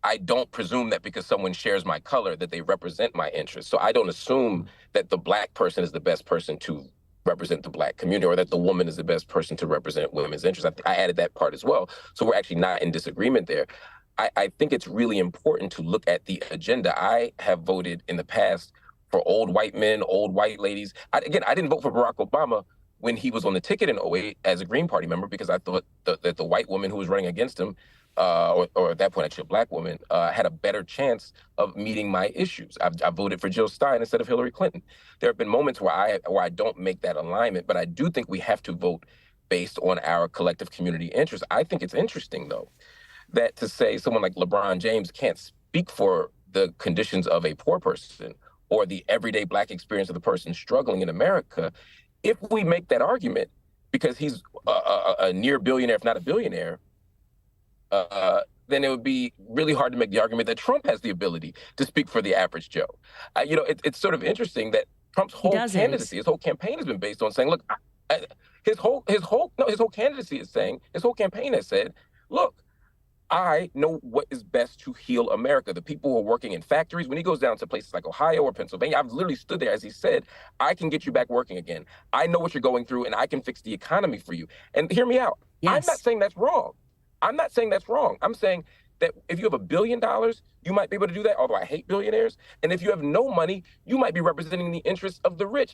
I don't presume that because someone shares my color that they represent my interests. So I don't assume that the black person is the best person to represent the black community, or that the woman is the best person to represent women's interests. I added that part as well. So we're actually not in disagreement there. I think it's really important to look at the agenda. I have voted in the past for old white men, old white ladies. Again, I didn't vote for Barack Obama when he was on the ticket in '08 as a Green Party member, because I thought that the white woman who was running against him, or at that point actually a black woman, had a better chance of meeting my issues. I voted for Jill Stein instead of Hillary Clinton. There have been moments where I don't make that alignment, but I do think we have to vote based on our collective community interests. I think it's interesting, though, that to say someone like LeBron James can't speak for the conditions of a poor person or the everyday black experience of the person struggling in America, if we make that argument, because he's a near billionaire, if not a billionaire, then it would be really hard to make the argument that Trump has the ability to speak for the average Joe. It's sort of interesting that Trump's He whole doesn't. candidacy, his whole campaign has been based on saying, look, his whole candidacy is saying, his whole campaign has said, look, I know what is best to heal America. The people who are working in factories, when he goes down to places like Ohio or Pennsylvania, I've literally stood there as he said, I can get you back working again. I know what you're going through and I can fix the economy for you. And hear me out. I'm not Yes. saying that's wrong. I'm not saying that's wrong. I'm saying that if you have $1 billion, you might be able to do that, although I hate billionaires. And if you have no money, you might be representing the interests of the rich.